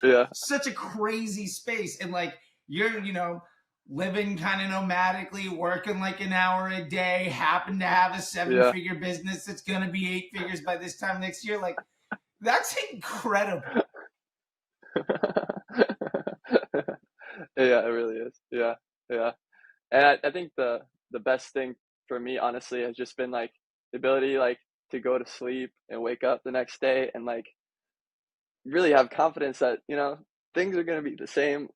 Yeah. such a crazy space. And like you're, living kind of nomadically, working like an hour a day, happen to have a seven Yeah. figure business that's going to be eight figures by this time next year. Like, that's incredible. Yeah, it really is. Yeah. Yeah. And I think the best thing for me, honestly, has just been like the ability like to go to sleep and wake up the next day and like really have confidence that, things are gonna be the same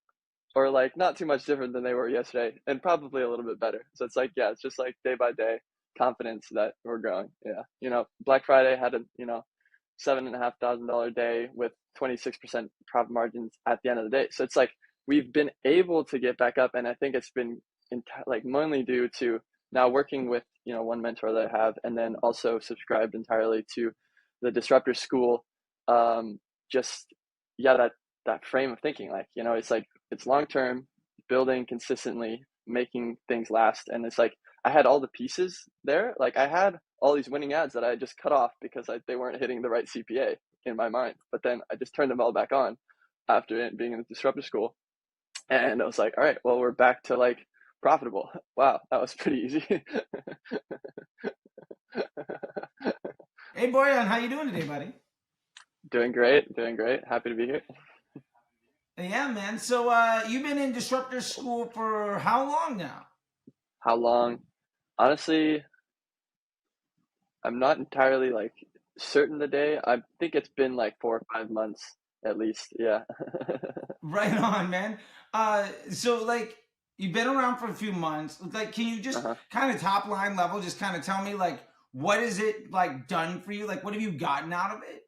or like not too much different than they were yesterday and probably a little bit better. So it's like, yeah, it's just like day by day confidence that we're growing. Yeah. Black Friday had a, $7,500 day with 26% profit margins at the end of the day. So it's like we've been able to get back up, and I think it's been like mainly due to now working with one mentor that I have, and then also subscribed entirely to the Disruptor School. Just yeah, that frame of thinking, like it's like it's long term, building consistently, making things last, and it's like I had all the pieces there. Like I had all these winning ads that I just cut off because they weren't hitting the right CPA in my mind. But then I just turned them all back on after it being in the Disruptor School. And I was like, all right, well, we're back to like profitable. Wow, that was pretty easy. Hey, Boryan, how you doing today, buddy? Doing great, doing great. Happy to be here. Yeah, man. So you've been in Disruptor School for how long now? How long? Honestly, I'm not entirely like certain the day. I think it's been like 4 or 5 months at least. Yeah. Right on, man. So like you've been around for a few months. Like, can you just Uh-huh. kind of top line level, just kind of tell me like what is it like done for you? Like, what have you gotten out of it?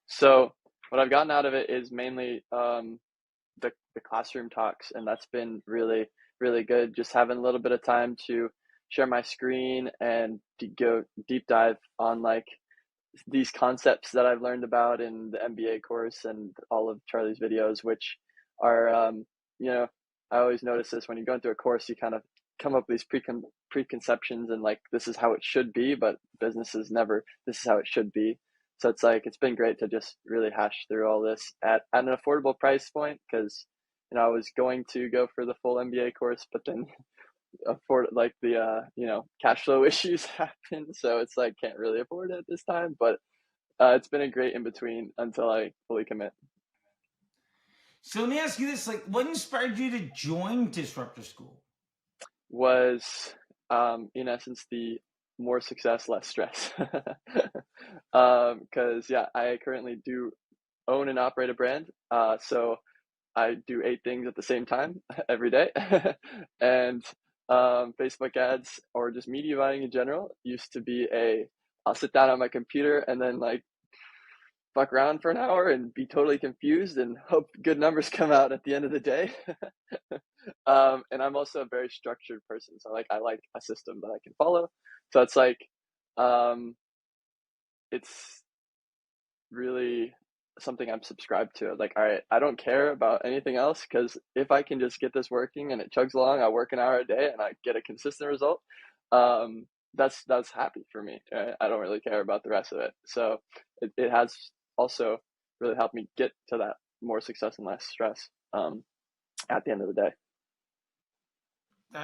So what I've gotten out of it is mainly the classroom talks, and that's been really really good. Just having a little bit of time to share my screen and to go deep dive on like these concepts that I've learned about in the MBA course and all of Charlie's videos, which are you know I always notice this when you go into a course, you kind of come up with these preconceptions and like this is how it should be, but business is never this is how it should be. So it's like it's been great to just really hash through all this at an affordable price point because I was going to go for the full MBA course, but then afford like the cash flow issues happen, so it's like can't really afford it this time. But it's been a great in between until I fully commit. So let me ask you this: like, what inspired you to join Disruptor School? Was in essence the more success, less stress. Because yeah, I currently do own and operate a brand. So I do 8 things at the same time every day. And Facebook ads or just media buying in general used to be I'll sit down on my computer and then like fuck around for an hour and be totally confused and hope good numbers come out at the end of the day. And I'm also a very structured person, so like I like a system that I can follow. So it's like um, it's really something I'm subscribed to. Like, all right, I don't care about anything else because if I can just get this working and it chugs along, I work an hour a day and I get a consistent result. Um, that's happy for me. Right? I don't really care about the rest of it. So it has also really helped me get to that more success and less stress at the end of the day.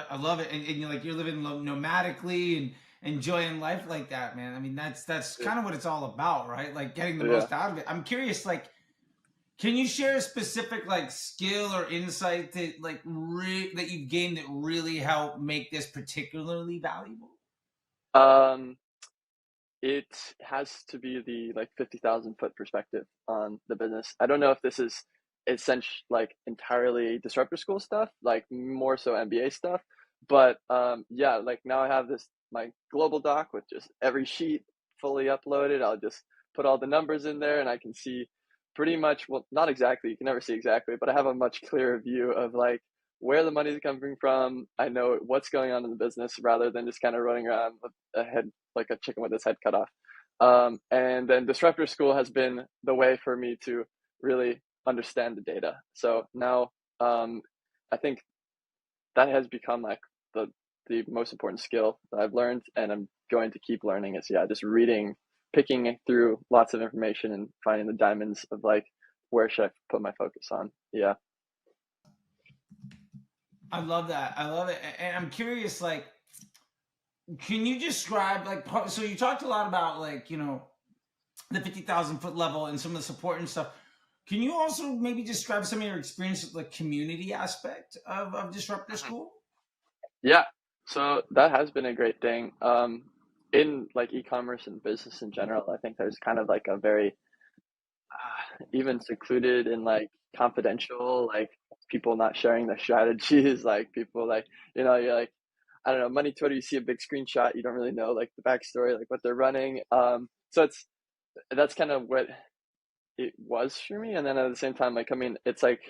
I love it, and you're living nomadically and enjoying life like that, man. I mean, that's Yeah. kind of what it's all about, right? Like getting the Yeah. most out of it. I'm curious, like, can you share a specific like skill or insight that that you've gained that really helped make this particularly valuable? Um, it has to be the like 50,000 foot perspective on the business. I don't know if this is essentially like entirely disruptor school stuff, like more so MBA stuff, but yeah, like now I have this my global doc with just every sheet fully uploaded. I'll just put all the numbers in there and I can see pretty much, well, not exactly, you can never see exactly, but I have a much clearer view of like where the money is coming from. I know what's going on in the business rather than just kind of running around with a head like a chicken with its head cut off. And then Disruptor School has been the way for me to really understand the data. So now I think that has become like the most important skill that I've learned, and I'm going to keep learning. Is yeah, just reading, picking through lots of information, and finding the diamonds of like where should I put my focus on? Yeah. I love that. I love it. And I'm curious, like, can you describe, like, so you talked a lot about, like, the 50,000 foot level and some of the support and stuff. Can you also maybe describe some of your experience with the community aspect of Disruptor Mhm. School? Yeah. So that has been a great thing. In like e-commerce and business in general, I think there's kind of like a very even secluded and like confidential, like people not sharing their strategies, like people like, you're like, I don't know, money Twitter, you see a big screenshot, you don't really know like the backstory, like what they're running. So that's kind of what it was for me. And then at the same time, like, I mean, it's like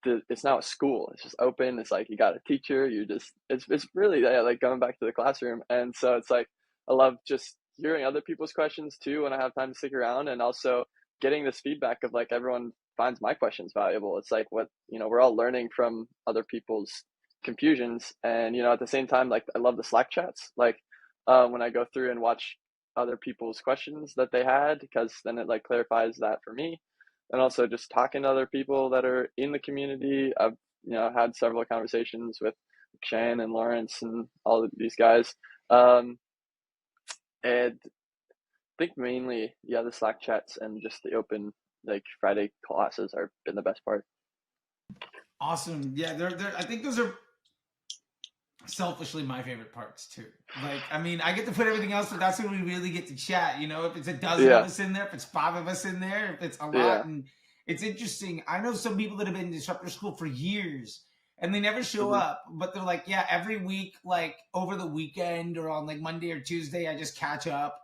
it's now a school. It's just open. It's like you got a teacher. You just it's really, yeah, like going back to the classroom. And so it's like I love just hearing other people's questions too when I have time to stick around, and also getting this feedback of like everyone finds my questions valuable. It's like what we're all learning from other people's confusions, and at the same time, like I love the Slack chats. Like when I go through and watch other people's questions that they had, because then it like clarifies that for me. And also just talking to other people that are in the community. I've had several conversations with Shan and Lawrence and all of these guys. And I think mainly, yeah, the Slack chats and just the open like Friday classes are been the best part. Awesome. Yeah, they're I think those are selfishly my favorite parts too. Like, I mean, I get to put everything else, but that's when we really get to chat. If it's a dozen of Yeah, us in there, if it's five of us in there, if it's a yeah, lot. And it's interesting. I know some people that have been in Disruptor School for years and they never show hmm, up, but they're like, yeah, every week, like over the weekend or on like Monday or Tuesday, I just catch up.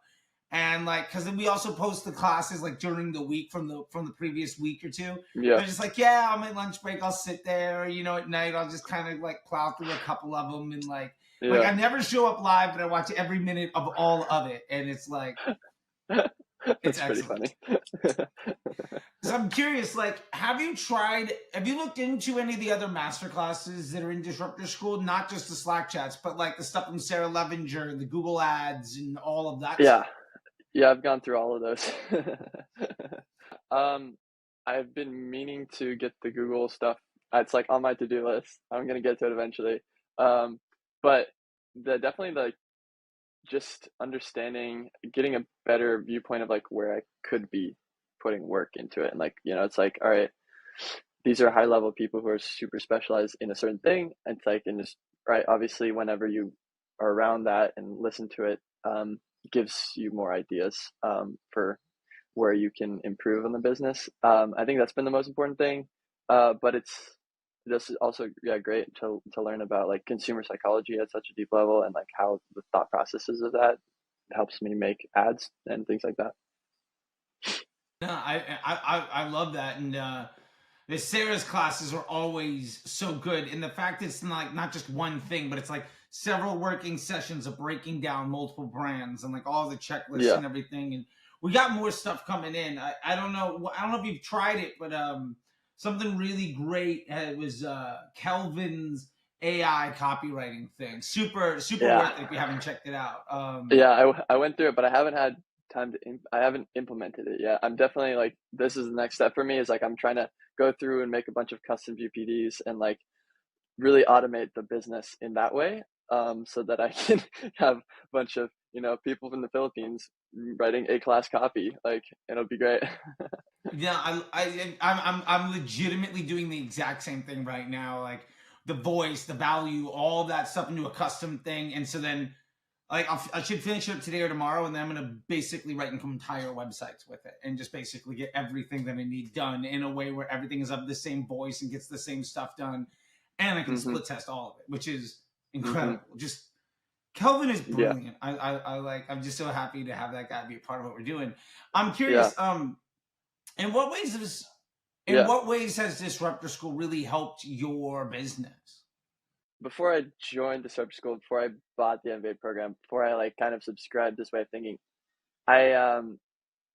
And like, because we also post the classes like during the week from the previous week or two. yeah, They're just like, yeah, on my lunch break, I'll sit there. At night, I'll just kind of like plow through a couple of them, and like yeah. I never show up live, but I watch every minute of all of it, and it's like it's That's pretty excellent. funny. So I'm curious, like, have you looked into any of the other master classes that are in Disruptor School? Not just the Slack chats, but like the stuff from Sarah Levinger, the Google ads, and all of that Yeah, stuff. yeah, I've gone through all of those. Um, I've been meaning to get the Google stuff. It's like on my to-do list. I'm gonna get to it eventually. Um, but definitely like just understanding, getting a better viewpoint of like where I could be putting work into it, and like it's like, all right, these are high level people who are super specialized in a certain thing. And it's like, and just right, obviously, whenever you are around that and listen to it, gives you more ideas for where you can improve on the business. I think that's been the most important thing. But it's this is also, yeah, great to learn about like consumer psychology at such a deep level, and like how the thought processes of that helps me make ads and things like that. No, I love that, and the Sarah's classes are always so good, and the fact it's not just one thing, but it's like several working sessions of breaking down multiple brands and like all the checklists Yeah. and everything. And we got more stuff coming in. I don't know if you've tried it, but something really great. It was Kelvin's AI copywriting thing. Super super Yeah. worth it if you haven't checked it out. Yeah, I went through it, but I haven't had time to I haven't implemented it yet. I'm definitely like, this is the next step for me, is like I'm trying to go through and make a bunch of custom GPDs and like really automate the business in that way, so that I can have a bunch of people from the Philippines writing A-class copy. Like it'll be great. Yeah, I'm legitimately doing the exact same thing right now. Like the voice, the value, all that stuff into a custom thing, and so then like I should finish it up today or tomorrow, and then I'm gonna basically write entire websites with it, and just basically get everything that I need done in a way where everything is of the same voice and gets the same stuff done, and I can Hmm, split test all of it, which is hmm. incredible. Just Kelvin is Yeah, brilliant. I like. I'm just so happy to have that guy be a part of what we're doing. I'm yeah, curious. In what ways is in yeah. what ways has Disruptor School really helped your business? Before I joined the Disruptor School, before I bought the MBA program, before I like kind of subscribed this way of thinking, I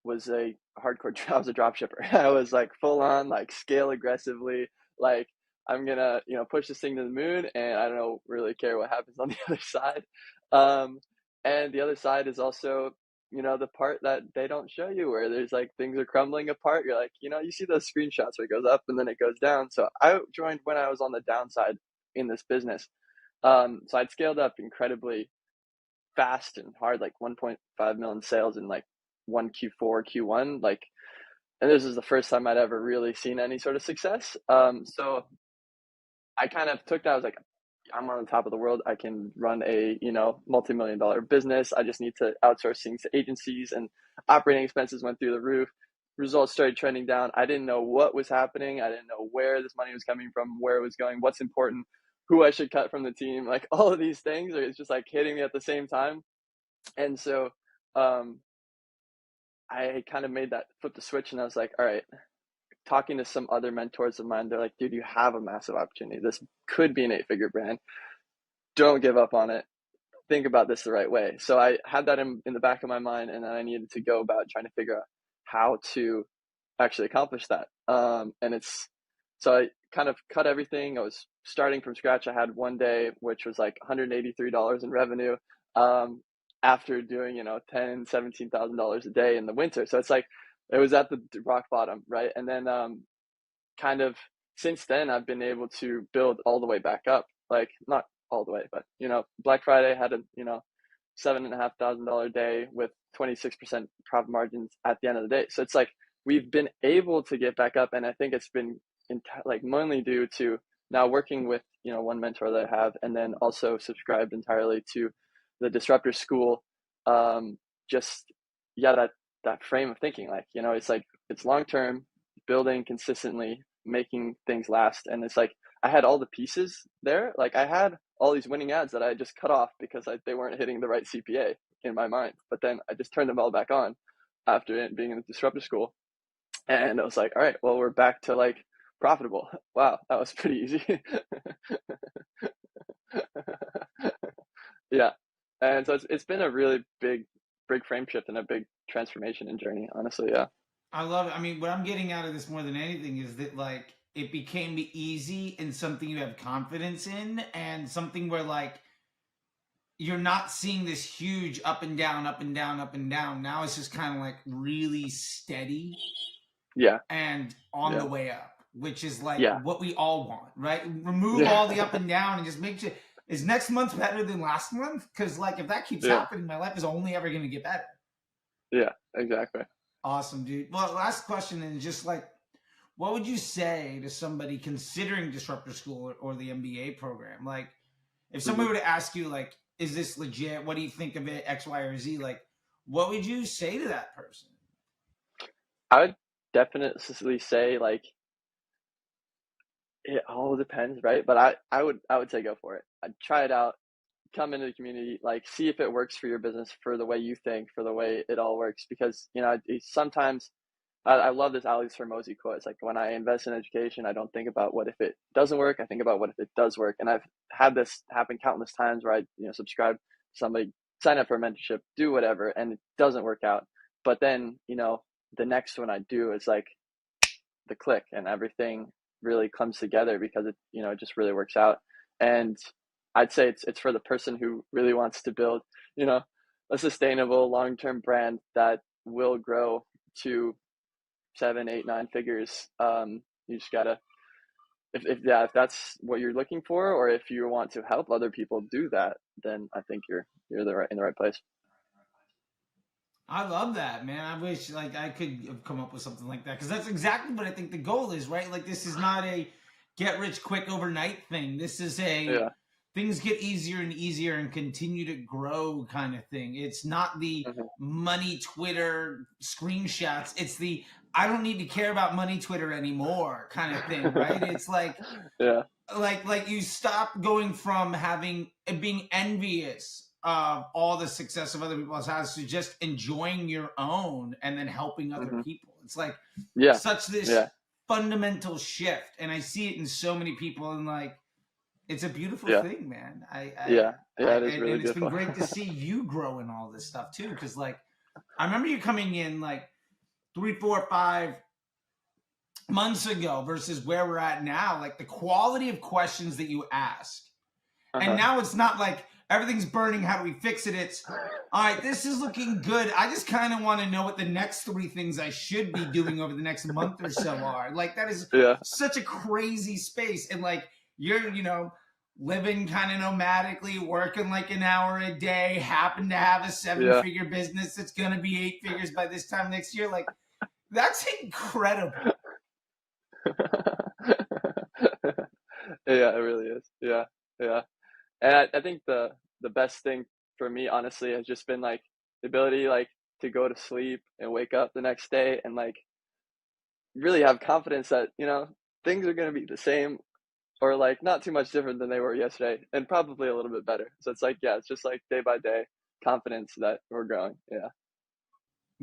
was a hardcore I was a drop shipper. I was like full on like scale aggressively, like I'm gonna push this thing to the moon, and I don't really care what happens on the other side. Um, and the other side is also the part that they don't show you where there's like things are crumbling apart. You're like, you see those screenshots where it goes up and then it goes down. So I joined when I was on the downside in this business. So I'd scaled up incredibly fast and hard, like 1.5 million sales in like one Q4, Q1, like, and this is the first time I'd ever really seen any sort of success. So I kind of took that. I was like, I'm on the top of the world. I can run a, multi-million dollar business. I just need to outsource things to agencies, and operating expenses went through the roof. Results started trending down. I didn't know what was happening. I didn't know where this money was coming from, where it was going, what's important, who I should cut from the team. Like all of these things are, it's just like hitting me at the same time. And so um, I kind of made that flip the switch, and I was like, all right, talking to some other mentors of mine, they're like, dude, you have a massive opportunity. This could be an 8-figure brand. Don't give up on it. Think about this the right way. So I had that in the back of my mind, and then I needed to go about trying to figure out how to actually accomplish that. So I kind of cut everything. I was starting from scratch. I had one day, which was like $183 in revenue, after doing, $17,000 a day in the winter. So it's like, it was at the rock bottom. Right. And then, kind of since then, I've been able to build all the way back up, like not all the way, but Black Friday had a $7,500 day with 26% profit margins at the end of the day. So it's like we've been able to get back up, and I think it's been like mainly due to now working with one mentor that I have, and then also subscribed entirely to the Disruptor School. Just yeah, that frame of thinking, like it's like it's long term, building consistently, making things last, and it's like I had all the pieces there. Like I had all these winning ads that I just cut off because they weren't hitting the right CPA in my mind. But then I just turned them all back on after it being in the Disruptor School. And I was like, all right, well, we're back to like profitable. Wow, that was pretty easy. Yeah. And so it's been a really big frame shift and a big transformation and journey, honestly. Yeah. I love it. I mean, what I'm getting out of this more than anything is that like it became easy and something you have confidence in, and something where like you're not seeing this huge up and down, up and down, up and down. Now it's just kind of like really steady Yeah. and on the Yeah. way up, which is like Yeah. what we all want, right? Remove Yeah. all the up and down and just make sure, is next month better than last month? Because like if that keeps Yeah. happening, my life is only ever going to get better. Yeah. Exactly. Awesome, dude. Well, last question is just like, what would you say to somebody considering Disruptor School or the MBA program? Like, if somebody Mhm. were to ask you, like, is this legit? What do you think of it? X, Y, or Z? Like, what would you say to that person? I would definitely say like it all depends, right? But I would say go for it. I'd try it out, come into the community, like see if it works for your business, for the way you think, for the way it all works. Because sometimes I love this Alex Hormozy quote. It's like when I invest in education, I don't think about what if it doesn't work. I think about what if it does work. And I've had this happen countless times where I subscribe to somebody, sign up for a mentorship, do whatever, and it doesn't work out. But then the next one I do is like the click, and everything really comes together because it just really works out. And I'd say it's for the person who really wants to build you know a sustainable long-term brand that will grow to 7, 8, 9 figures. You just gotta, if that's what you're looking for, or if you want to help other people do that, then I think you're in the right place. I love that, man. I wish like I could have come up with something like that because that's exactly what I think the goal is, right? Like this is not a get rich quick overnight thing. This is a Yeah. things get easier and easier and continue to grow kind of thing. It's not the Hmm. money Twitter screenshots. It's the I don't need to care about money Twitter anymore kind of thing, right? It's Yeah. like you stop going from having being envious of all the success of other people's houses to just enjoying your own and then helping other Hmm. people. It's like Yeah. such this Yeah. fundamental shift, and I see it in so many people, and like it's a beautiful Yeah. thing, man. Yeah. Yeah. It is And really it's been beautiful. great to see you grow in all this stuff too, because like I remember you coming in like 3, 4, 5 months ago versus where we're at now, like the quality of questions that you ask. And Uh-huh. now it's not like Everything's burning. How do we fix it? It's all right. This is looking good. I just kind of want to know what the next 3 things I should be doing over the next month or so are. Like, that is Yeah. such a crazy space. And like, you're, living kind of nomadically, working like an hour a day, happen to have a 7-figure business that's going to be 8 figures by this time next year. Like, that's incredible. Yeah, it really is. Yeah, yeah. And I think the best thing for me, honestly, has just been like the ability like to go to sleep and wake up the next day and like really have confidence that, things are gonna be the same or like not too much different than they were yesterday and probably a little bit better. So it's like, yeah, it's just like day by day confidence that we're growing. Yeah.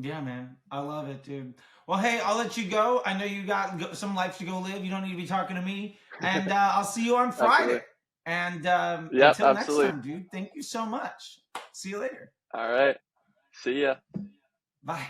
Yeah, man. I love it, dude. Well, hey, I'll let you go. I know you got some life to go live. You don't need to be talking to me. And I'll see you on Absolutely. Friday. And Yep, until next absolutely. time, dude, thank you so much. See you later. All right. See ya. Bye.